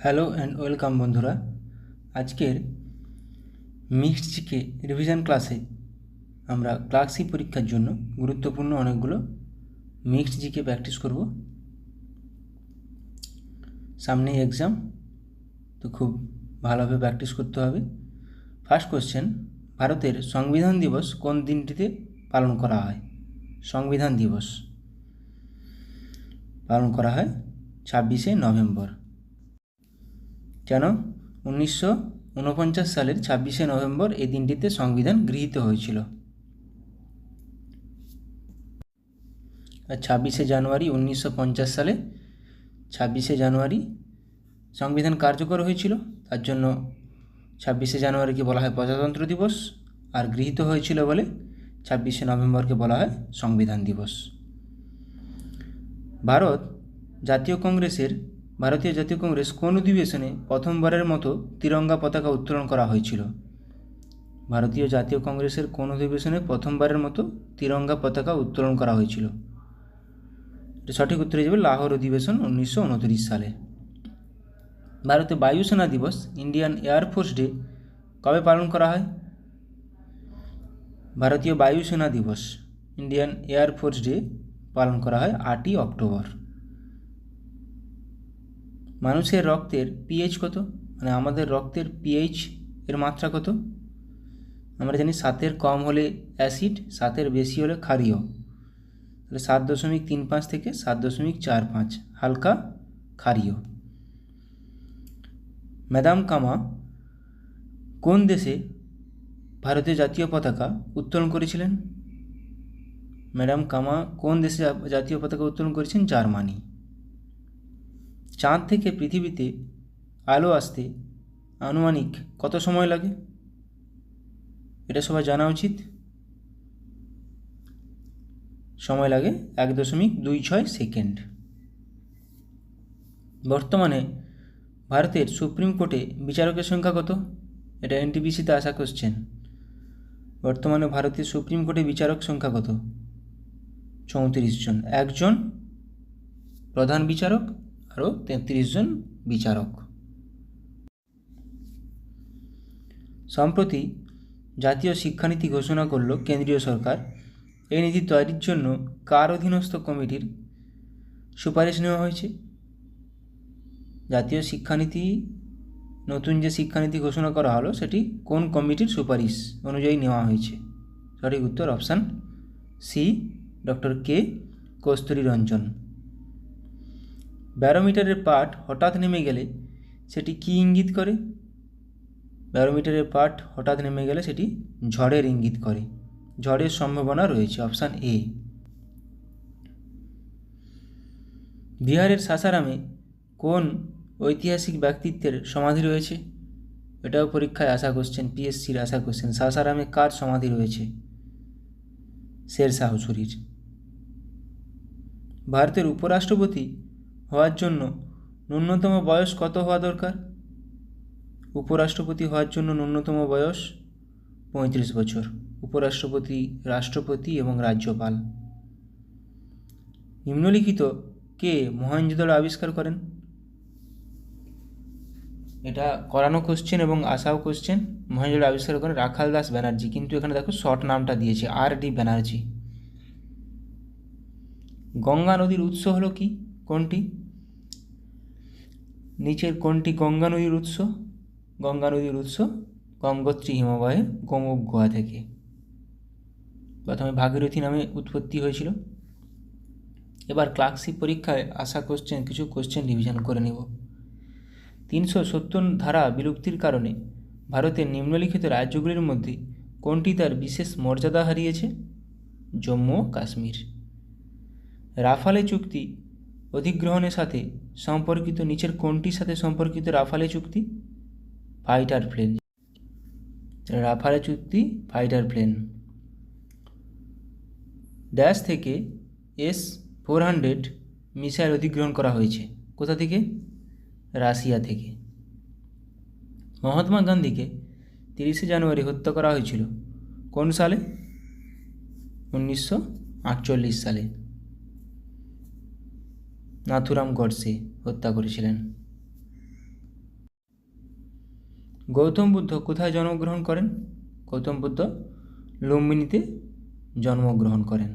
Hello and welcome বন্ধুরা। আজকের mixed GK revision ক্লাসে আমরা ক্লাস সি পরীক্ষার জন্য গুরুত্বপূর্ণ অনেকগুলো মিক্সড জিকে প্র্যাকটিস করব। সামনেই এক্সাম, তো খুব ভালোভাবে প্র্যাকটিস করতে হবে। ফার্স্ট কোশ্চেন, ভারতের সংবিধান দিবস কোন দিনটিতে পালন করা হয়? সংবিধান দিবস পালন করা হয় 26শে নভেম্বর। কেন? 1949 সালের 26শে নভেম্বর এই দিনটিতে সংবিধান গৃহীত হয়েছিল। আর 26শে জানুয়ারি 1950 সালে 26শে জানুয়ারি সংবিধান কার্যকর হয়েছিল, তার জন্য 26শে জানুয়ারিকে বলা হয় প্রজাতন্ত্র দিবস, আর গৃহীত হয়েছিল বলে 26শে নভেম্বরকে বলা হয় সংবিধান দিবস। ভারতীয় জাতীয় কংগ্রেস কোন অধিবেশনে প্রথমবারের মতো তিরঙ্গা পতাকা উত্তোলন করা হয়েছিল? ভারতীয় জাতীয় কংগ্রেসের কোন অধিবেশনে প্রথমবারের মতো তিরঙ্গা পতাকা উত্তোলন করা হয়েছিল? সঠিক উত্তর হয়ে যাবে লাহোর অধিবেশন 1929 সালে। ভারতে বায়ুসেনা দিবস ইন্ডিয়ান এয়ারফোর্স ডে কবে পালন করা হয়? ভারতীয় বায়ুসেনা দিবস ইন্ডিয়ান এয়ারফোর্স ডে পালন করা হয় 8ই অক্টোবর। মানুষের রক্তের পিএইচ কত? মানে আমাদের রক্তের পিএইচ এর মাত্রা কত? আমরা জানি 7-এর কম হলে অ্যাসিড, 7-এর বেশি হলে ক্ষারীয়। তাহলে 7.35 থেকে 7.45 হালকা ক্ষারীয়। ম্যাডাম কামা কোন দেশে ভারতীয় জাতীয় পতাকা উত্তোলন করেছিলেন? ম্যাডাম কামা কোন দেশে জাতীয় পতাকা উত্তোলন করেছেন? জার্মানি। চাঁদ থেকে পৃথিবীতে আলো আসতে আনুমানিক কত সময় লাগে? এটা সবাই জানা উচিত। সময় লাগে 1.26 সেকেন্ড। বর্তমানে ভারতের সুপ্রিম কোর্টে বিচারকের সংখ্যা কত? এটা এনটিপিসিতে আসা কোশ্চেন। বর্তমানে ভারতের সুপ্রিম কোর্টে বিচারক সংখ্যা কত? 34 জন। একজন প্রধান বিচারক আরও 33 জন বিচারক। সম্প্রতি জাতীয় শিক্ষানীতি ঘোষণা করল কেন্দ্রীয় সরকার। এই নীতি তৈরির জন্য কার অধীনস্থ কমিটির সুপারিশ নেওয়া হয়েছে? জাতীয় শিক্ষানীতি, নতুন যে শিক্ষানীতি ঘোষণা করা হলো সেটি কোন কমিটির সুপারিশ অনুযায়ী নেওয়া হয়েছে? সঠিক উত্তর অপশান সি, ডক্টর কে কস্তুরী রঞ্জন। ব্যারোমিটারের পাঠ হঠাৎ নেমে গেলে সেটি কী ইঙ্গিত করে? ব্যারোমিটারের পাঠ হঠাৎ নেমে গেলে সেটি ঝড়ের ইঙ্গিত করে। ঝড়ের সম্ভাবনা রয়েছে, অপশান এ। বিহারের সাসারামে কোন ঐতিহাসিক ব্যক্তিত্বের সমাধি রয়েছে? এটাও পরীক্ষায় আসা কোশ্চেন, পিএসসির আসা কোশ্চেন। সাসারামে কার সমাধি রয়েছে? শেরশাহ সূরির। ভারতের উপরাষ্ট্রপতি হওয়ার জন্য ন্যূনতম বয়স কত হওয়া দরকার? উপরাষ্ট্রপতি হওয়ার জন্য ন্যূনতম বয়স 35 বছর। উপরাষ্ট্রপতি, রাষ্ট্রপতি এবং রাজ্যপাল। নিম্নলিখিত কে মহেঞ্জোদারো আবিষ্কার করেন? এটা করানো কোশ্চেন এবং আসাও কোশ্চেন। মহেঞ্জোদারো আবিষ্কার করেন রাখাল দাস ব্যানার্জি, কিন্তু এখানে দেখো শর্ট নামটা দিয়েছে আর.ডি. ব্যানার্জি। গঙ্গা নদীর উৎস হলো কি? কোনটি? নিচের কোনটি গঙ্গা নদীর উৎস? গঙ্গা নদীর উৎস গঙ্গোত্রী হিমবাহের গোমুখ গুহা থেকে। প্রথমে ভাগীরথী নামে উৎপত্তি হয়েছিল। এবার ক্লাস সি পরীক্ষায় আসা কোশ্চেন, কিছু কোশ্চেন রিভিশন করে নেব। 370 ধারা বিলুপ্তির কারণে ভারতের নিম্নলিখিত রাজ্যগুলির মধ্যে কোনটি তার বিশেষ মর্যাদা হারিয়েছে? জম্মু ও কাশ্মীর। রাফালে চুক্তি অধিগ্রহণের সাথে সম্পর্কিত নিচের কোনটির সাথে সম্পর্কিত রাফালে চুক্তি? Fighter plane. রাফালে চুক্তি ফাইটার প্লেন। ড্যাশ থেকে S-400 মিসাইল অধিগ্রহণ করা হয়েছে। কোথা থেকে? রাশিয়া থেকে। মহাত্মা গান্ধীকে 30শে জানুয়ারি হত্যা করা হয়েছিল কোন সালে? 1948 সালে। নাথুরাম গডসে হত্যা করেছিলেন। গৌতম বুদ্ধ কোথায় জন্মগ্রহণ করেন? গৌতম বুদ্ধ লুম্বিনীতে জন্মগ্রহণ করেন।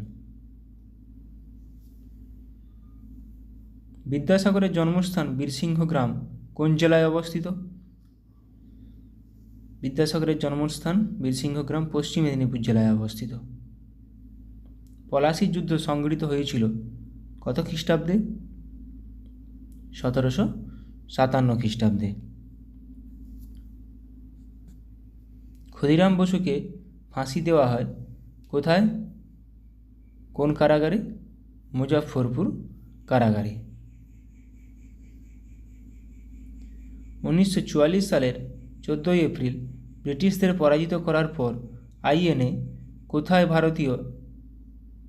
বিদ্যাসাগরের জন্মস্থান বীরসিংহ গ্রাম কোন জেলায় অবস্থিত? বিদ্যাসাগরের জন্মস্থান বীরসিংহ গ্রাম পশ্চিম মেদিনীপুর জেলায় অবস্থিত। পলাশীর যুদ্ধ সংঘটিত হয়েছিল কত খ্রিস্টাব্দে? 1757 খ্রিস্টাব্দে। ক্ষুদিরাম বসুকে ফাঁসি দেওয়া হয় কোথায়? কোন কারাগারে? মুজাফফরপুর কারাগারে। 1944 সালের 14 এপ্রিল ব্রিটিশদের পরাজিত করার পর আইএনএ কোথায় ভারতীয়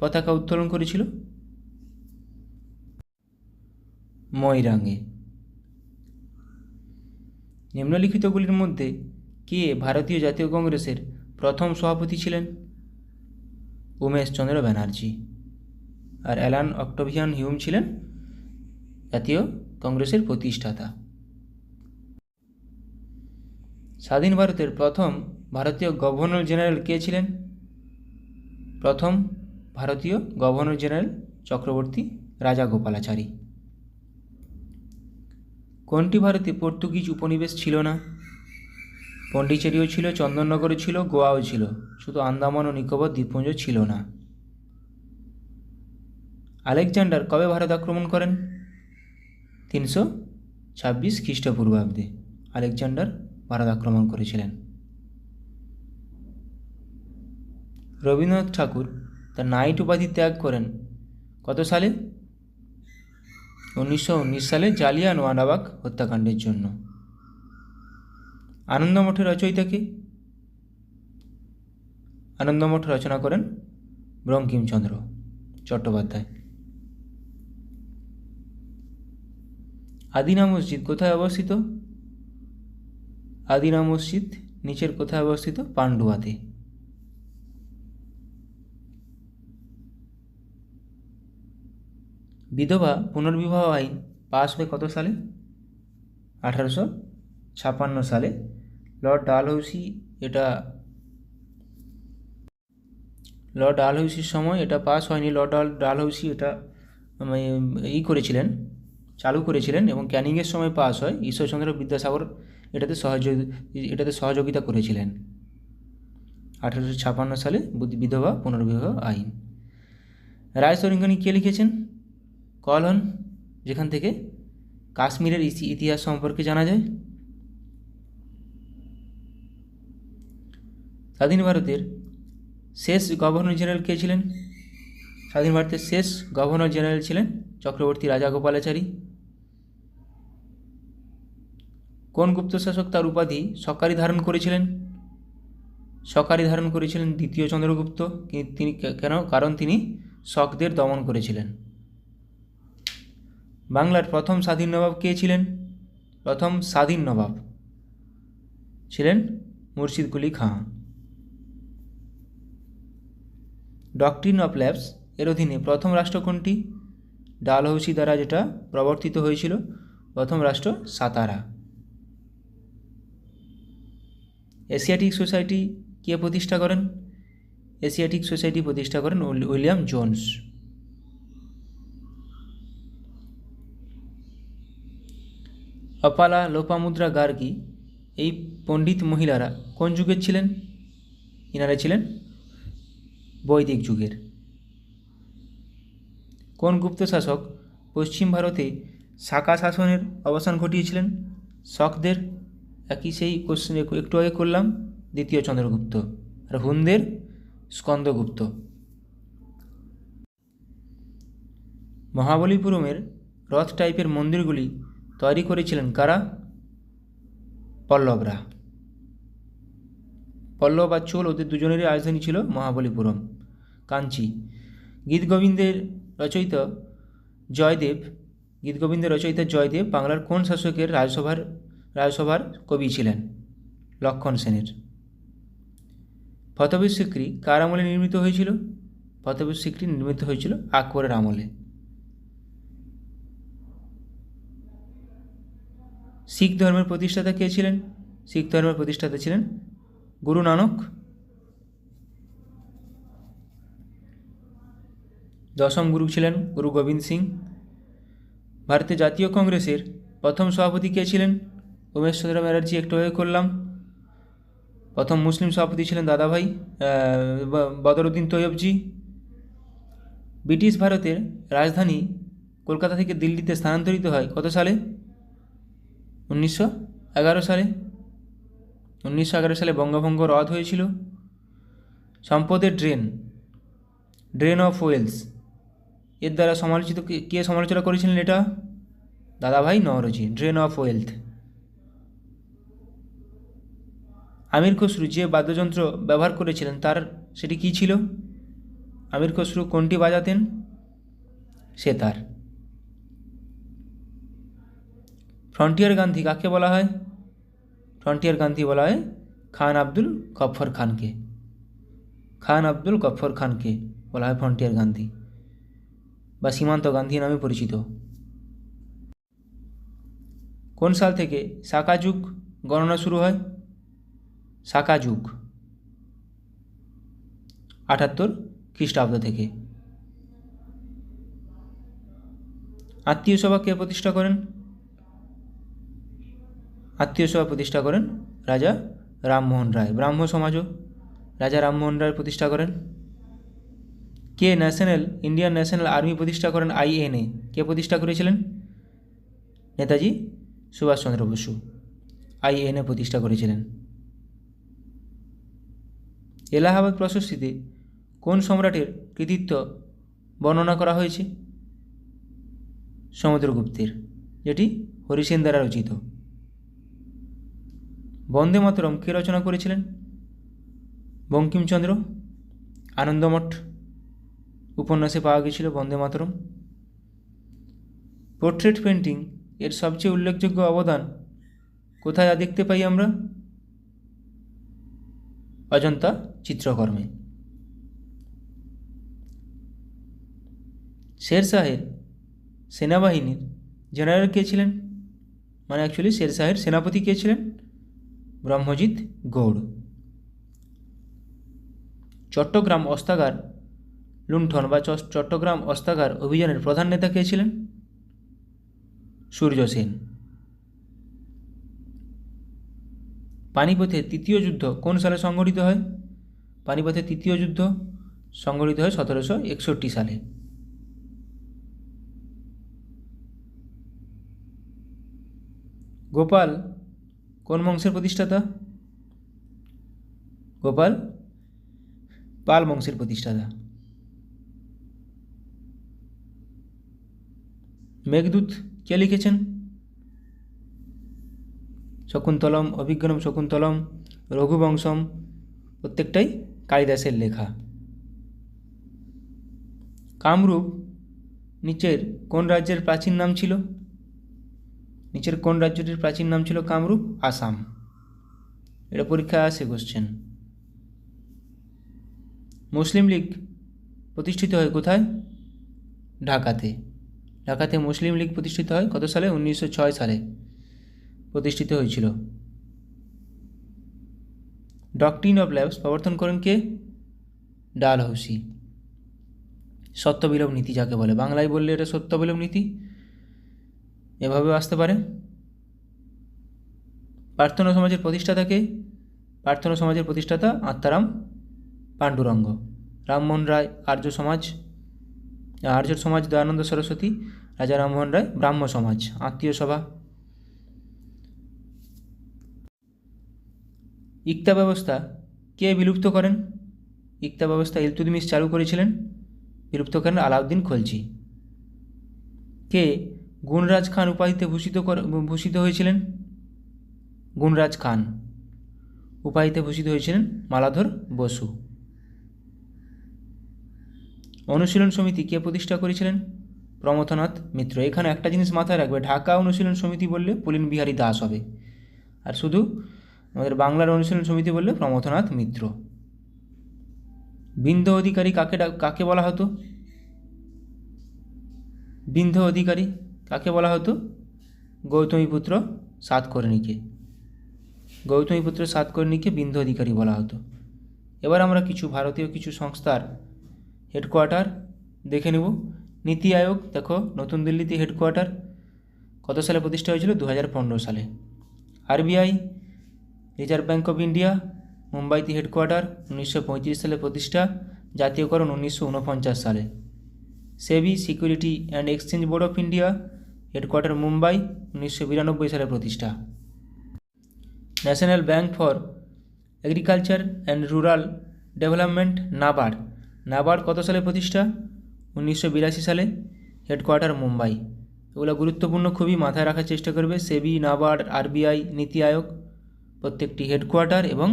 পতাকা উত্তোলন করেছিল? ময়রাঙে। নিম্নলিখিতগুলির মধ্যে কে ভারতীয় জাতীয় কংগ্রেসের প্রথম সভাপতি ছিলেন? উমেশচন্দ্র ব্যানার্জি। আর অ্যালান অক্টাভিয়ান হিউম ছিলেন জাতীয় কংগ্রেসের প্রতিষ্ঠাতা। স্বাধীন ভারতের প্রথম ভারতীয় গভর্নর জেনারেল কে ছিলেন? প্রথম ভারতীয় গভর্নর জেনারেল চক্রবর্তী রাজাগোপালাচারী। কোনটি ভারতে পর্তুগিজ উপনিবেশ ছিল না? পন্ডিচেরিও ছিল, চন্দননগরও ছিল, গোয়াও ছিল, শুধু আন্দামান ও নিকোবর দ্বীপপুঞ্জ ছিল না। আলেকজান্ডার কবে ভারত আক্রমণ করেন? 326 খ্রিস্টপূর্বাব্দে আলেকজান্ডার ভারত আক্রমণ করেছিলেন। রবীন্দ্রনাথ ঠাকুর তার নাইট উপাধি ত্যাগ করেন কত সালে? 1919 সালে জালিয়ানওয়ালাবাগ হত্যাকাণ্ডের জন্য। আনন্দমঠের রচয়িতা কে? আনন্দমঠ রচনা করেন বঙ্কিমচন্দ্র চট্টোপাধ্যায়। আদিনা মসজিদ কোথায় অবস্থিত? আদিনা মসজিদ নিচের কোথায় অবস্থিত? পান্ডুয়াতে। বিধবা পুনর্বিবাহ আইন পাস হয় কত সালে? 1856 সালে। লর্ড ডালহৌসির সময় এটা পাস হয়নি। লর্ড ডালহৌসি এটা চালু করেছিলেন এবং ক্যানিংয়ের সময় পাস হয়। ঈশ্বরচন্দ্র বিদ্যাসাগর এটাতে সহযোগিতা করেছিলেন। 1856 সালে বিধবা পুনর্বিবাহ আইন। রায়সরিঙ্গনী কে লিখেছেন? কলহন, যেখান থেকে কাশ্মীরের ইতিহাস সম্পর্কে জানা যায়। স্বাধীন ভারতের শেষ গভর্নর জেনারেল কে ছিলেন? স্বাধীন ভারতের শেষ গভর্নর জেনারেল ছিলেন চক্রবর্তী রাজাগোপালাচারী। কোন গুপ্ত শাসক তার উপাধি সকারি ধারণ করেছিলেন? সকারি ধারণ করেছিলেন দ্বিতীয় চন্দ্রগুপ্ত। তিনি কেন? কারণ তিনি শকদের দমন করেছিলেন। বাংলার প্রথম স্বাধীন নবাব কে ছিলেন? প্রথম স্বাধীন নবাব ছিলেন Murshid Quli Khan. Doctrine of lapse এর অধীনে প্রথম রাষ্ট্র কোনটি? ডালহৌসি দ্বারা যেটা প্রবর্তিত হয়েছিল, প্রথম রাষ্ট্র সাতারা। এশিয়াটিক সোসাইটি কে প্রতিষ্ঠা করেন? এশিয়াটিক সোসাইটি প্রতিষ্ঠা করেন উইলিয়াম জোন্স। অপালা, লোপামুদ্রা গার্গী এই পণ্ডিত মহিলারা কোন যুগের ছিলেন? ইনারা ছিলেন বৈদিক যুগের। কোন গুপ্ত শাসক পশ্চিম ভারতে শাকা শাসনের অবসান ঘটিয়েছিলেন? শকদের। একই সেই কোশ্চেন একটু আগে করলাম, দ্বিতীয় চন্দ্রগুপ্ত। আর হুনদের স্কন্দগুপ্ত। মহাবলীপুরমের রথ টাইপের মন্দিরগুলি তৈরি করেছিলেন কারা? পল্লবরা। পল্লব আর চোল ওদের দুজনেরই রাজধানী ছিল মহাবলীপুরম, কাঞ্চি। গীতগোবিন্দের রচয়িতা জয়দেব বাংলার কোন শাসকের রাজসভার কবি ছিলেন? লক্ষণ সেনের। ফতেপুর সিক্রি কার আমলে নির্মিত হয়েছিল? ফতেপুর সিক্রি নির্মিত হয়েছিল আকবরের আমলে। শিখ ধর্মের প্রতিষ্ঠাতা কে ছিলেন? শিখ ধর্মের প্রতিষ্ঠাতা ছিলেন গুরু নানক। দশম গুরু ছিলেন গুরু গোবিন্দ সিং। ভারতের জাতীয় কংগ্রেসের প্রথম সভাপতি কে ছিলেন? উমেশ চন্দ্র ব্যানার্জি একটু আগে করলাম। প্রথম মুসলিম সভাপতি ছিলেন দাদাভাই বদরুদ্দিন তৈয়বজি। ব্রিটিশ ভারতের রাজধানী কলকাতা থেকে দিল্লিতে স্থানান্তরিত হয় কত সালে? 1911 সালে। 1911 সালে বঙ্গভঙ্গ রদ হয়েছিল। সম্পদের ড্রেন অফ ওয়েলস এর দ্বারা সমালোচিত কে সমালোচনা করেছিলেন এটা? দাদাভাই নওরোজি, ড্রেন অফ ওয়েলথ। আমির খসরু যে বাদ্যযন্ত্র ব্যবহার করেছিলেন সেটি কী ছিল? আমির খসরু কোনটি বাজাতেন? সেতার। ফ্রন্টিয়ার গান্ধী কাকে বলা হয়? ফ্রন্টিয়ার গান্ধী বলা হয় খান আব্দুল গফর খানকে। খান আব্দুল গফর খানকে বলা হয় ফ্রন্টিয়ার গান্ধী বা সীমান্ত গান্ধী নামে পরিচিত। কোন সাল থেকে সাকা যুগ গণনা শুরু হয়? সাকা যুগ 78 খ্রিস্টাব্দ থেকে। আত্মীয় সভা কে প্রতিষ্ঠা করেন? আত্মীয় সভা প্রতিষ্ঠা করেন রাজা রামমোহন রায়। ব্রাহ্ম সমাজও রাজা রামমোহন রায় প্রতিষ্ঠা করেন। কে ইন্ডিয়ান ন্যাশনাল আর্মি প্রতিষ্ঠা করেন? INA কে প্রতিষ্ঠা করেছিলেন? নেতাজি সুভাষচন্দ্র বসু INA প্রতিষ্ঠা করেছিলেন। এলাহাবাদ প্রশস্তিতে কোন সম্রাটের কৃতিত্ব বর্ণনা করা হয়েছে? সমুদ্রগুপ্তের, যেটি হরিসেন দ্বারা রচিত। বন্দে মাতরম কে রচনা করেছিলেন? বঙ্কিমচন্দ্র। আনন্দমঠ উপন্যাসে পাওয়া গেছিল বন্দে মাতরম। পোর্ট্রেট পেন্টিং এর সবচেয়ে উল্লেখযোগ্য অবদান কোথায় দেখতে পাই আমরা? অজন্তা চিত্রকর্মে। শেরশাহের সেনাবাহিনীর জেনারেল কে ছিলেন? অ্যাকচুয়ালি শেরশাহের সেনাপতি কে ছিলেন? ব্রহ্মজিৎ গৌড়। চট্টগ্রাম অস্ত্রাগার লুণ্ঠন বা চট্টগ্রাম অস্ত্রাগার অভিযানের প্রধান নেতা কে ছিলেন? সূর্য সেন। পানিপথের তৃতীয় যুদ্ধ কোন সালে সংঘটিত হয়? পানিপথের তৃতীয় যুদ্ধ সংঘটিত হয় 1761 সালে। গোপাল কোন বংশের প্রতিষ্ঠাতা? গোপাল পাল বংশের প্রতিষ্ঠাতা। মেঘদূত কে লিখেছেন? শকুন্তলম, অভিজ্ঞানম শকুন্তলম, রঘুবংশম প্রত্যেকটাই কালিদাসের লেখা। কামরূপ নিচের কোন রাজ্যের প্রাচীন নাম ছিল? নিচের কোন রাজ্যটির প্রাচীন নাম ছিল কামরূপ? আসাম। এটা পরীক্ষায় আসে কোশ্চেন। মুসলিম লীগ প্রতিষ্ঠিত হয় কোথায়? ঢাকাতে। ঢাকাতে মুসলিম লীগ প্রতিষ্ঠিত হয় কত সালে? 1906 সালে প্রতিষ্ঠিত হয়েছিল। ডকট্রিন অফ ল্যাবস প্রবর্তন করেন কে? ডালহৌসি। সত্যবিলোপ নীতি যাকে বলে, বাংলায় বললে এটা সত্যবিলোপ নীতি, এভাবেও আসতে পারে। প্রার্থনা সমাজের প্রতিষ্ঠাতা কে? প্রার্থনা সমাজের প্রতিষ্ঠাতা আত্মারাম পাণ্ডুরঙ্গ। রামমোহন রায় আর্য সমাজ দয়ানন্দ সরস্বতী, রাজা রামমোহন রায় ব্রাহ্ম সমাজ। আত্মীয় সভা। ইকতা ব্যবস্থা কে বিলুপ্ত করেন? ইকতা ব্যবস্থা ইলতুৎমিশ চালু করেছিলেন, বিলুপ্ত করেন আলাউদ্দিন খলজি। কে গুণরাজ খান উপাধিতে ভূষিত হয়েছিলেন? গুণরাজ খান উপাধিতে ভূষিত হয়েছিলেন মালাধর বসু। অনুশীলন সমিতি কে প্রতিষ্ঠা করেছিলেন? প্রমথনাথ মিত্র। এখানে একটা জিনিস মাথায় রাখবে, ঢাকা অনুশীলন সমিতি বললে পুলিন বিহারী দাস হবে, আর শুধু আমাদের বাংলার অনুশীলন সমিতি বললে প্রমথনাথ মিত্র। বিন্ধ্য অধিকারী কাকে বলা হতো? বিন্ধ্য অধিকারী কাকে বলা হতো? গৌতমীপুত্র সাতকর্ণীকে। গৌতমীপুত্র সাতকর্ণীকে বিন্দু অধিকারী বলা হতো। এবার আমরা কিছু ভারতীয় কিছু সংস্থার হেডকোয়ার্টার দেখে নেব। নীতি আয়োগ দেখো নতুন দিল্লিতে হেডকোয়ার্টার, কত সালে প্রতিষ্ঠা হয়েছিল? 2015 সালে। RBI reserve bank of India মুম্বাইতে হেডকোয়ার্টার, 1935 সালে প্রতিষ্ঠা, জাতীয়করণ 1949 সালে। SEBI security and exchange board of India headquarter Mumbai, 1992 সালে প্রতিষ্ঠা। National bank for agriculture and rural development NABARD, NABARD কত সালে প্রতিষ্ঠা? 1982 সালে, হেডকোয়ার্টার মুম্বাই। এগুলো গুরুত্বপূর্ণ, খুবই মাথায় রাখার চেষ্টা করবে। সেবি, নাবার্ড, আরবিআই, নীতি আয়োগ প্রত্যেকটি হেডকোয়ার্টার এবং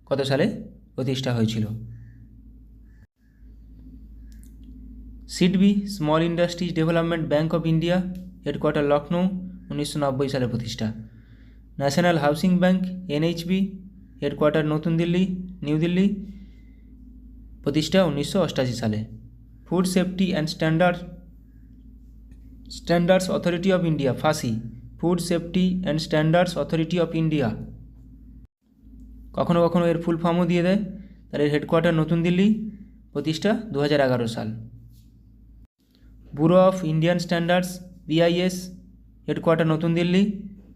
কত সালে প্রতিষ্ঠা হয়েছিল। SIDBI small industries development bank of India headquarter Lucknow, 1990 সালে প্রতিষ্ঠা। National housing bank NHB headquarter নতুন দিল্লি, নিউ দিল্লি, প্রতিষ্ঠা 1988 সালে। Food safety and standards authority of India fussy, food safety and standards authority of India, কখনো কখনো এর ফুল ফর্মও দিয়ে দেয়। তার এর হেডকোয়ার্টার নতুন দিল্লি, প্রতিষ্ঠা 2011 সাল। Bureau of Indian standards BIS headquarter নতুন দিল্লি,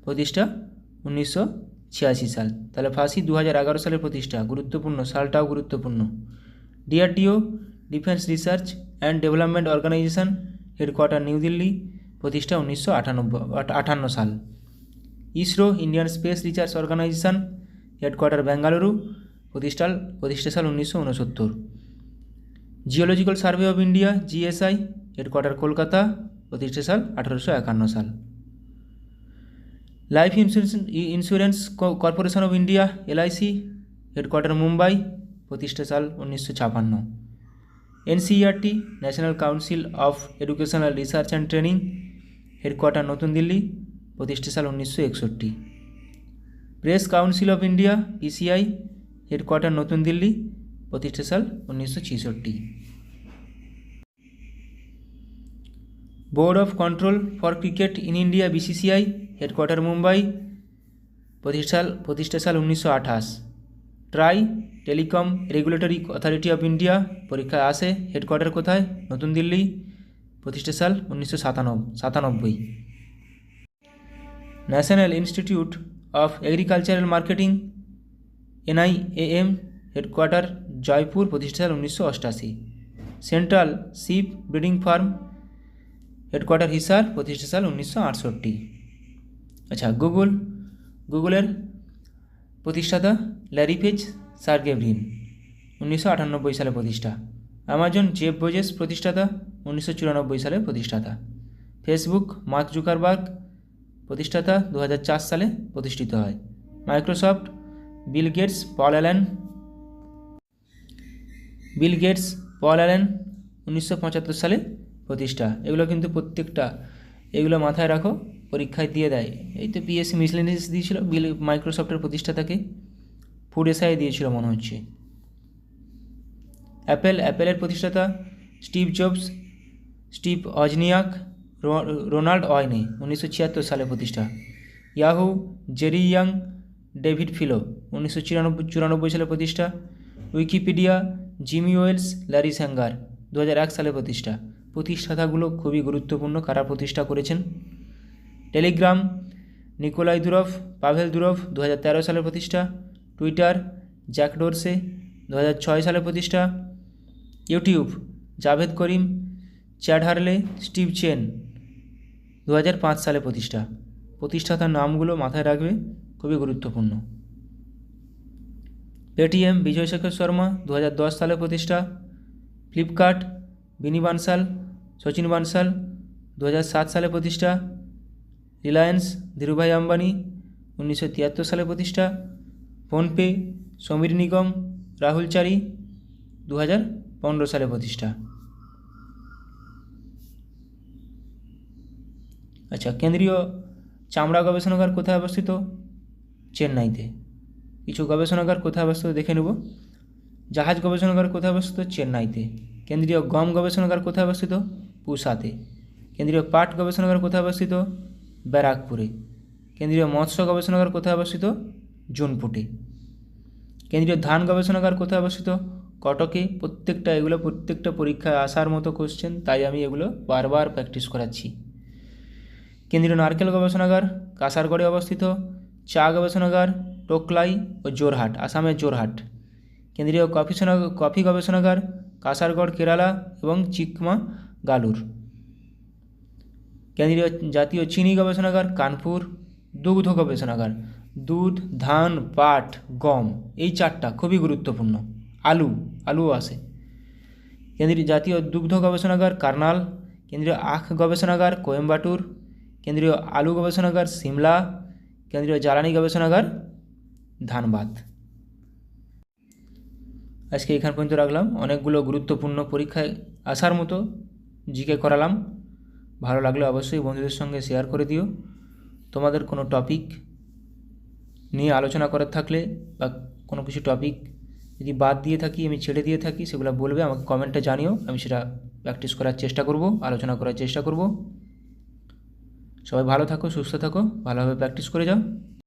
প্রতিষ্ঠা 1986 সাল। তাহলে ফাঁসি 2011 সালের প্রতিষ্ঠা, গুরুত্বপূর্ণ, সালটাও গুরুত্বপূর্ণ। DRDO defence research and development organisation headquarter new Delhi, প্রতিষ্ঠা 1958 সাল। ISRO Indian space research organisation headquarter Bengaluru, প্রতিষ্ঠা সাল 1969। Geological survey of India GSI headquarter Kolkata, প্রতিষ্ঠা সাল 1851 সাল। Life insurance corporation of India LIC headquarter Mumbai, প্রতিষ্ঠা সাল 1956। NCERT national council of educational research and training headquarter নতুন দিল্লি, প্রতিষ্ঠা সাল 1961। Press council of India PCI headquarter নতুন দিল্লি, প্রতিষ্ঠা সাল 1966। Board of control for cricket in India BCCI headquarter Mumbai, প্রতিষ্ঠা সাল 1928। TRAI telecom regulatory authority of India পরীক্ষায় আসে, হেডকোয়ার্টার কোথায়? নতুন দিল্লি, প্রতিষ্ঠা সাল 1997। National institute of agricultural marketing NIAM headquarter Jaipur, প্রতিষ্ঠা সাল 1988। Central sheep breeding farm headquarter Hisar, প্রতিষ্ঠা সাল 1968। আচ্ছা, গুগলের প্রতিষ্ঠাতা ল্যারি পেজ সার্গেভরিন, 1998 সালে প্রতিষ্ঠা। অ্যামাজন জেফ বেজোস প্রতিষ্ঠাতা, 1994 সালে প্রতিষ্ঠাতা। ফেসবুক মার্ক জুকারবার্গ প্রতিষ্ঠাতা, 2004 সালে প্রতিষ্ঠিত হয়। Microsoft Bill Gates Paul Allen 1975 সালে প্রতিষ্ঠা। এগুলো কিন্তু প্রত্যেকটা, এগুলো মাথায় রাখো, পরীক্ষায় দিয়ে দেয়। এই তো পিএসসি মিসলেনিয়াস দিয়েছিল, মাইক্রোসফটের প্রতিষ্ঠাতাকে। ফুড এসআই দিয়েছিল মনে হচ্ছে। অ্যাপেলের প্রতিষ্ঠাতা Steve Jobs, Steve Wozniak, Ronald Wayne, 1976 সালে প্রতিষ্ঠা। Yahoo Jerry Yang, David Filo, 1994 সালে প্রতিষ্ঠা। Wikipedia Jimmy Wales, Larry Sanger, 2001 সালে প্রতিষ্ঠা। প্রতিষ্ঠাতাগুলো খুবই গুরুত্বপূর্ণ, কারা প্রতিষ্ঠা করেছেন। Telegram Nikolai Durov, Pavel Durov, 2013 সালে প্রতিষ্ঠা। টুইটার জ্যাক ডোরসে, 2006 সালে প্রতিষ্ঠা। YouTube Jawed Karim, Chad Hurley, Steve Chen, 2005 সালে প্রতিষ্ঠা। প্রতিষ্ঠাতার নামগুলো মাথায় রাখবে, খুবই গুরুত্বপূর্ণ। পেটিএম বিজয় শেখর শর্মা, 2010 সালে প্রতিষ্ঠা। ফ্লিপকার্ট বিনি বানসাল, সচিন বানসাল, 2007 সালে প্রতিষ্ঠা। রিলায়েন্স ধীরুভাই আম্বানি, 1973 সালে প্রতিষ্ঠা। ফোনপে সমীর নিগম, রাহুল চারি, 2015 সালে প্রতিষ্ঠা। আচ্ছা, কেন্দ্রীয় চামড়া গবেষণাগার কোথায় অবস্থিত? চেন্নাইতে। কিছু গবেষণাগার কোথায় অবস্থিত দেখে নেব। জাহাজ গবেষণাগার কোথায় অবস্থিত? চেন্নাইতে। কেন্দ্রীয় গম গবেষণাগার কোথায় অবস্থিত? পুসাতে। কেন্দ্রীয় পাট গবেষণাগার কোথায় অবস্থিত? ব্যারাকপুরে। কেন্দ্রীয় মৎস্য গবেষণাগার কোথায় অবস্থিত? জোনপুটে। কেন্দ্রীয় ধান গবেষণাগার কোথায় অবস্থিত? কটকে। প্রত্যেকটা পরীক্ষায় আসার মতো কোশ্চেন, তাই আমি এগুলো বারবার প্র্যাকটিস করাচ্ছি। কেন্দ্রীয় নারকেল গবেষণাগার কাসারগড়ে অবস্থিত। চা গবেষণাগার টোকলাই ও জোরহাট, আসামের জোরহাট। কেন্দ্রীয় কফি গবেষণাগার কাসারগড় কেরালা এবং চিকমাগালুর। কেন্দ্রীয় জাতীয় চিনি গবেষণাগার কানপুর। দুগ্ধ গবেষণাগার দুধ, ধান, পাট, গম, এই চারটা খুবই গুরুত্বপূর্ণ। আলুও আসে। কেন্দ্রীয় জাতীয় দুগ্ধ গবেষণাগার কার্নাল। কেন্দ্রীয় আখ গবেষণাগার কোয়েম্বাটুর। কেন্দ্রীয় আলু গবেষণাগার সিমলা। কেন্দ্রীয় জ্বালানি গবেষণাগার ধানবাদ। আজকে এখান পর্যন্ত রাখলাম। অনেকগুলো গুরুত্বপূর্ণ পরীক্ষায় আসার মতো জিকে করালাম। ভালো লাগলে অবশ্যই বন্ধুদের সঙ্গে শেয়ার করে দিও। তোমাদের কোনো টপিক নিয়ে আলোচনা করার থাকলে বা কোনো কিছু টপিক যদি বাদ দিয়ে থাকি, আমি ছেড়ে দিয়ে থাকি, সেগুলো বলবে, আমাকে কমেন্টে জানিও। আমি সেটা প্র্যাকটিস করার চেষ্টা করব, আলোচনা করার চেষ্টা করব। সবাই ভালো থাকো, সুস্থ থাকো, ভালোভাবে প্র্যাকটিস করে যাও।